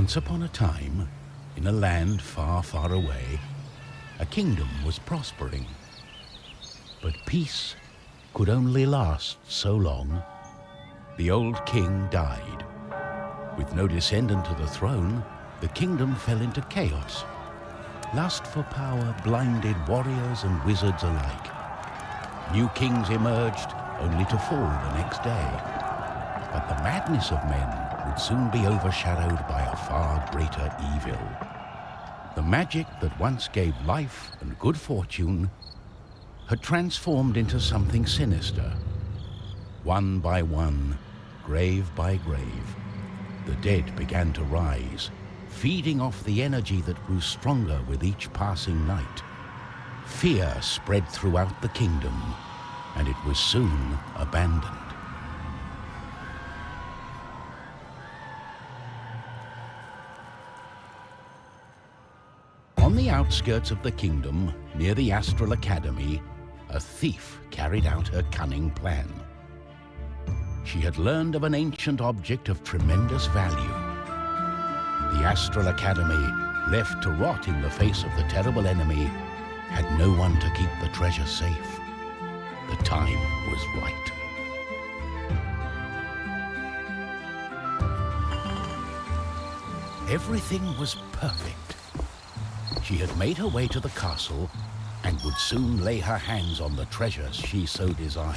Once upon a time, in a land far, far away, a kingdom was prospering. But peace could only last so long. The old king died. With no descendant to the throne, the kingdom fell into chaos. Lust for power blinded warriors and wizards alike. New kings emerged, only to fall the next day. But the madness of men would soon be overshadowed by a far greater evil. The magic that once gave life and good fortune had transformed into something sinister. One by one, grave by grave, the dead began to rise, feeding off the energy that grew stronger with each passing night. Fear spread throughout the kingdom, and it was soon abandoned. On the outskirts of the kingdom, near the Astral Academy, a thief carried out her cunning plan. She had learned of an ancient object of tremendous value. The Astral Academy, left to rot in the face of the terrible enemy, had no one to keep the treasure safe. The time was right. Everything was perfect. She had made her way to the castle and would soon lay her hands on the treasures she so desired.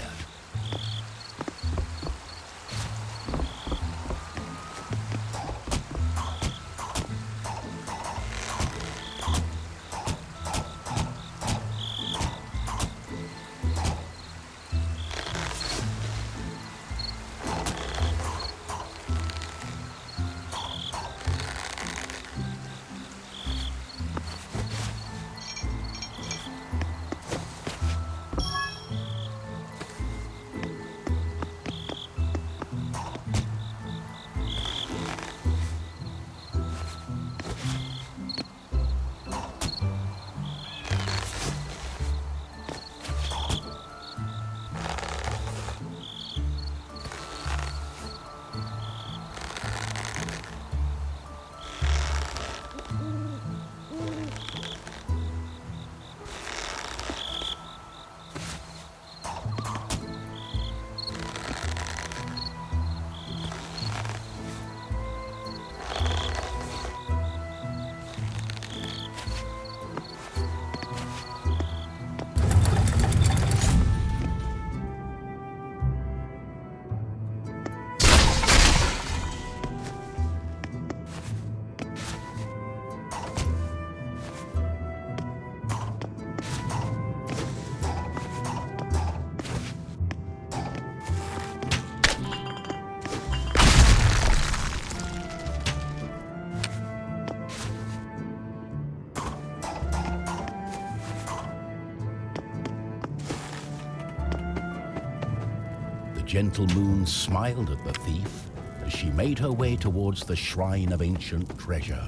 The gentle moon smiled at the thief as she made her way towards the shrine of ancient treasure.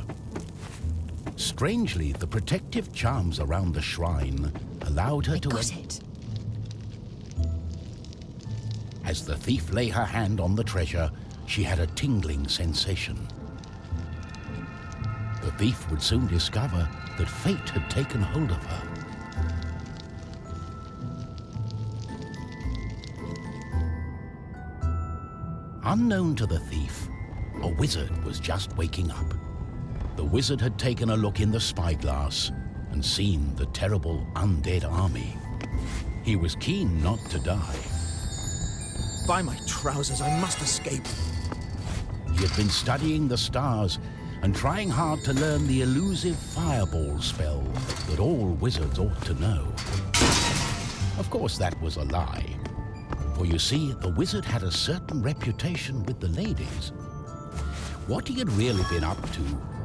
Strangely, the protective charms around the shrine allowed her to... Got it. As the thief lay her hand on the treasure, she had a tingling sensation. The thief would soon discover that fate had taken hold of her. Unknown to the thief, a wizard was just waking up. The wizard had taken a look in the spyglass and seen the terrible undead army. He was keen not to die. By my trousers, I must escape. He had been studying the stars and trying hard to learn the elusive fireball spell that all wizards ought to know. Of course, that was a lie. For you see, the wizard had a certain reputation with the ladies. What he had really been up to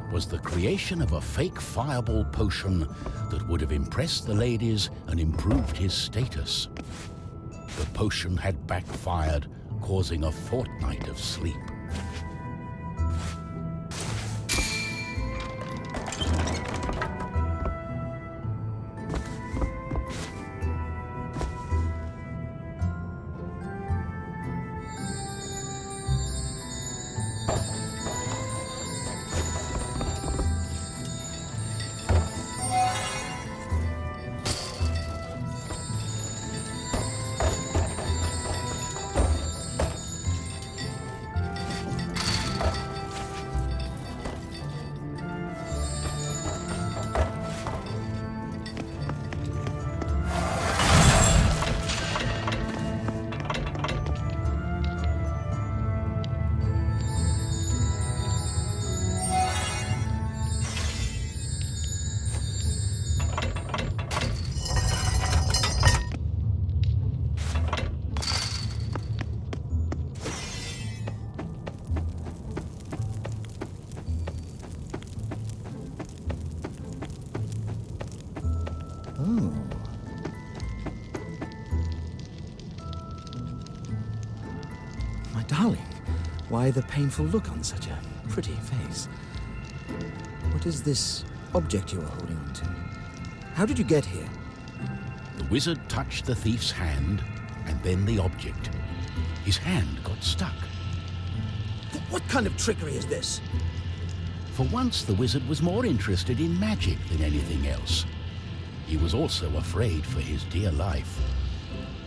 was the creation of a fake fireball potion that would have impressed the ladies and improved his status. The potion had backfired, causing a fortnight of sleep. why the painful look on such a pretty face. What is this object you are holding on to? How did you get here? The wizard touched the thief's hand, and then the object. His hand got stuck. What kind of trickery is this? For once, the wizard was more interested in magic than anything else. He was also afraid for his dear life.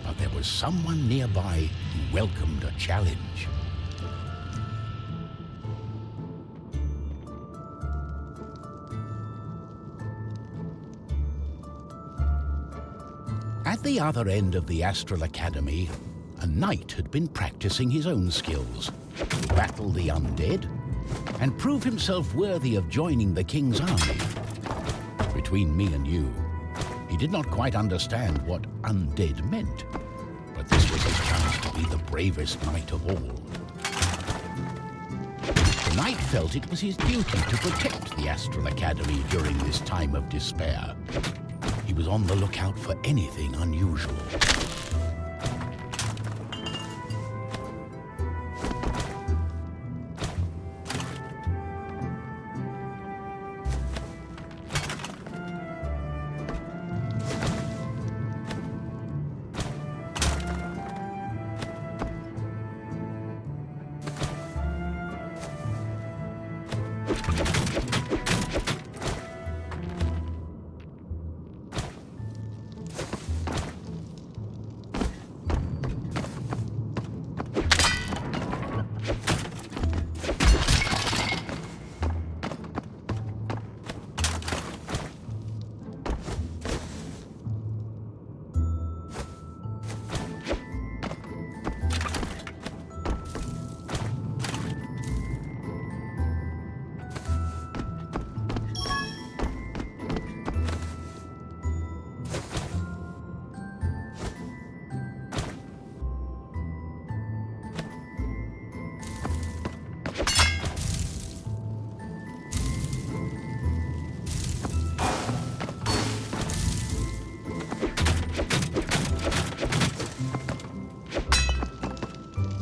But there was someone nearby who welcomed a challenge. At the other end of the Astral Academy, a knight had been practicing his own skills to battle the undead and prove himself worthy of joining the king's army. Between me and you, he did not quite understand what undead meant, but this was his chance to be the bravest knight of all. The knight felt it was his duty to protect the Astral Academy during this time of despair. He was on the lookout for anything unusual.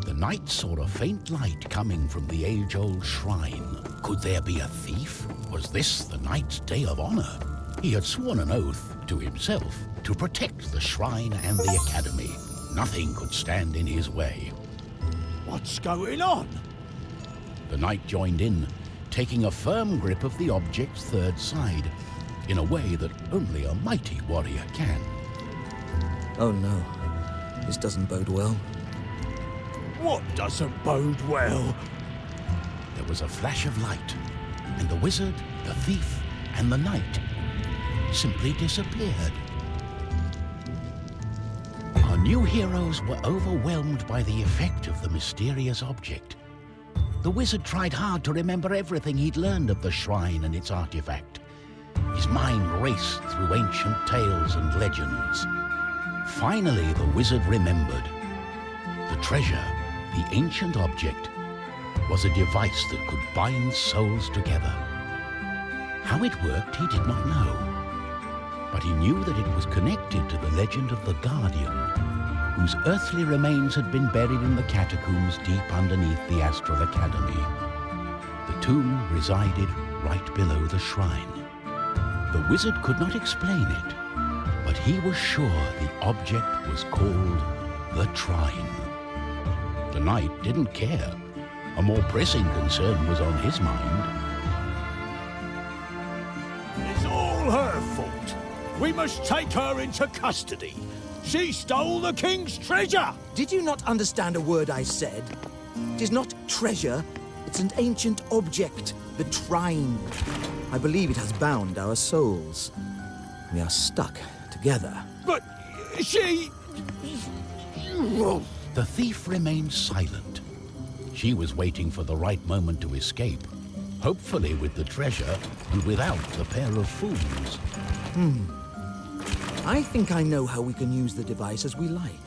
The knight saw a faint light coming from the age-old shrine. Could there be a thief? Was this the knight's day of honor? He had sworn an oath to himself to protect the shrine and the academy. Nothing could stand in his way. What's going on? The knight joined in, taking a firm grip of the object's third side, in a way that only a mighty warrior can. Oh no, this doesn't bode well. What doesn't bode well? There was a flash of light, and the wizard, the thief, and the knight simply disappeared. Our new heroes were overwhelmed by the effect of the mysterious object. The wizard tried hard to remember everything he'd learned of the shrine and its artifact. His mind raced through ancient tales and legends. Finally, the wizard remembered. The treasure, the ancient object, was a device that could bind souls together. How it worked, he did not know. But he knew that it was connected to the legend of the Guardian, whose earthly remains had been buried in the catacombs deep underneath the Astral Academy. The tomb resided right below the shrine. The wizard could not explain it, but he was sure the object was called the Trine. The knight didn't care. A more pressing concern was on his mind. It's all her fault. We must take her into custody. She stole the king's treasure! Did you not understand a word I said? It is not treasure, it's an ancient object, the Trine. I believe it has bound our souls. We are stuck together. But she... The thief remained silent. She was waiting for the right moment to escape, hopefully with the treasure and without the pair of fools. I think I know how we can use the device as we like.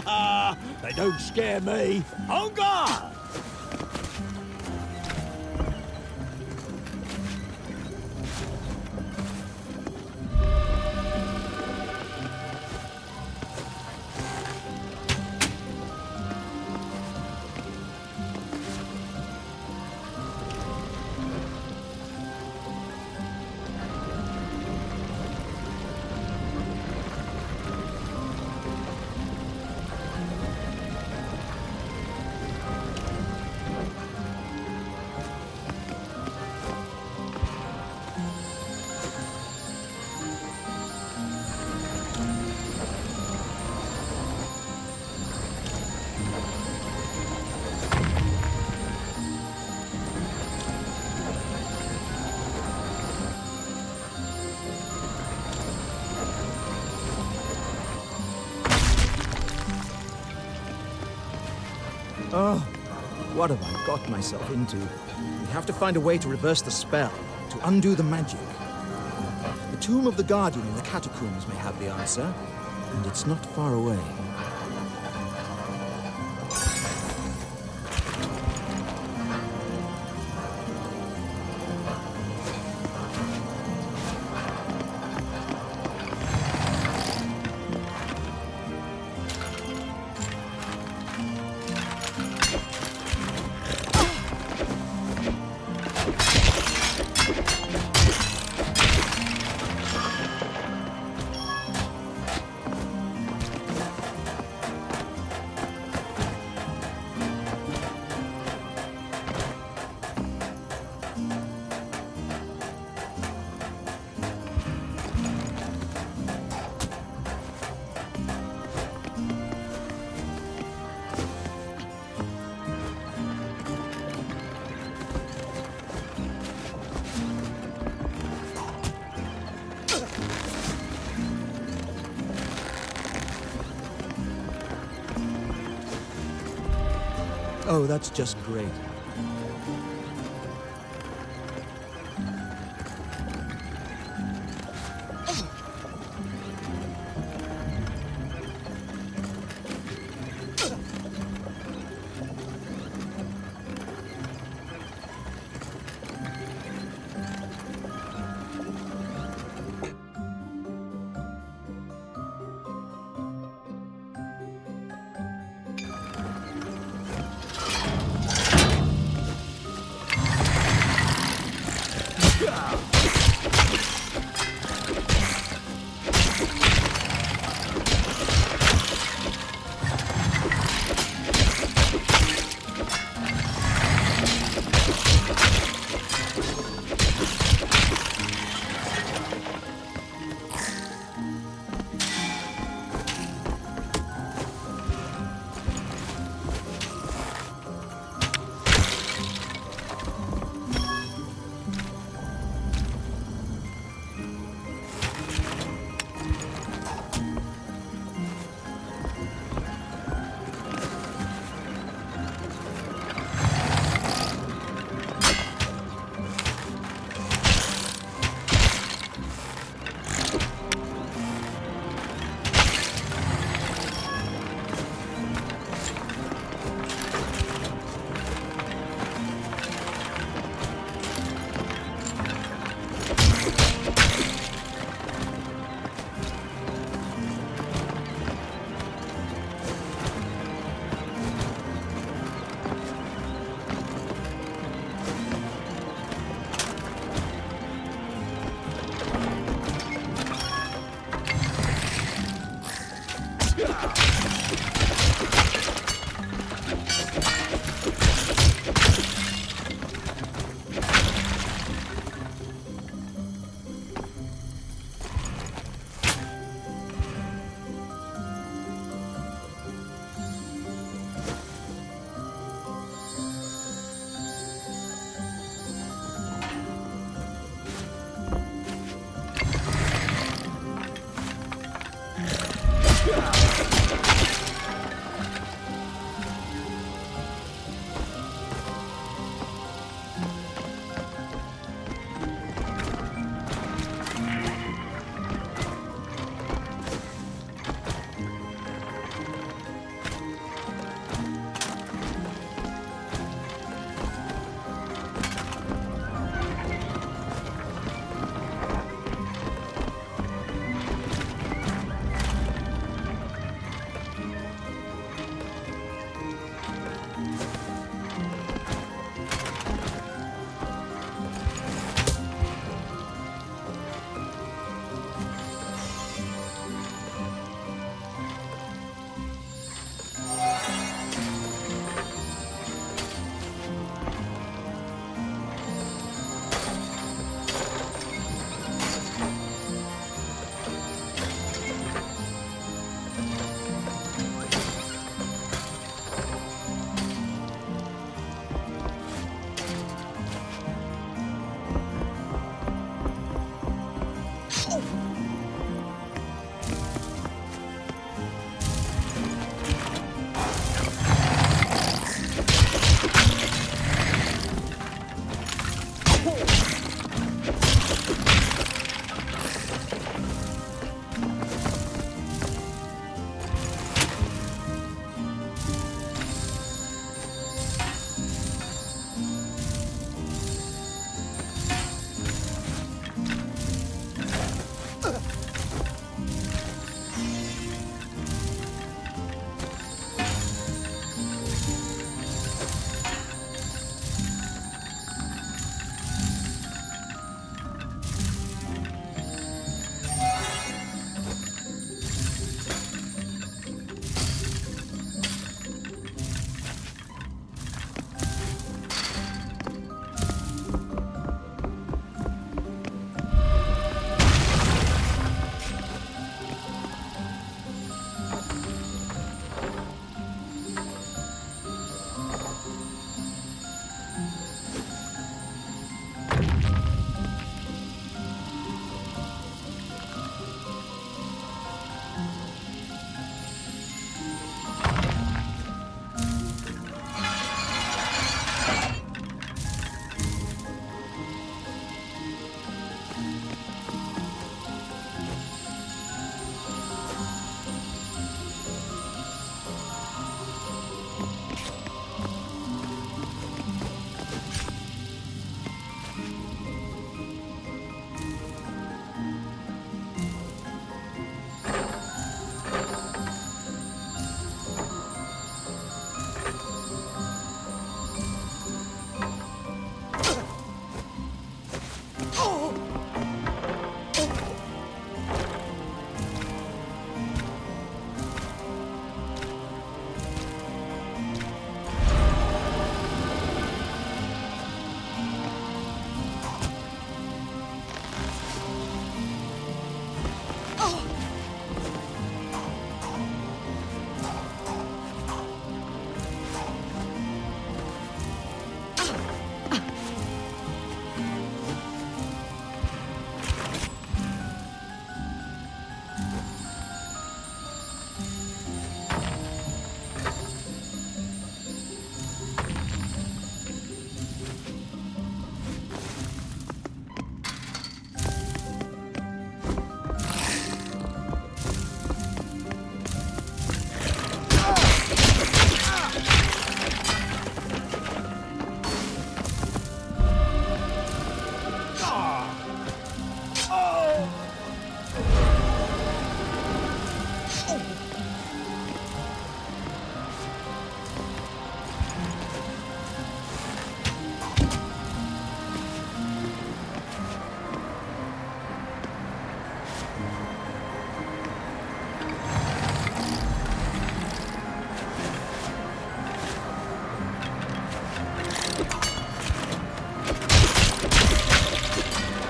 They don't scare me. On guard! Oh, what have I got myself into? We have to find a way to reverse the spell, to undo the magic. The Tomb of the Guardian in the catacombs may have the answer, and it's not far away. Oh, that's just great.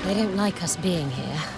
They don't like us being here.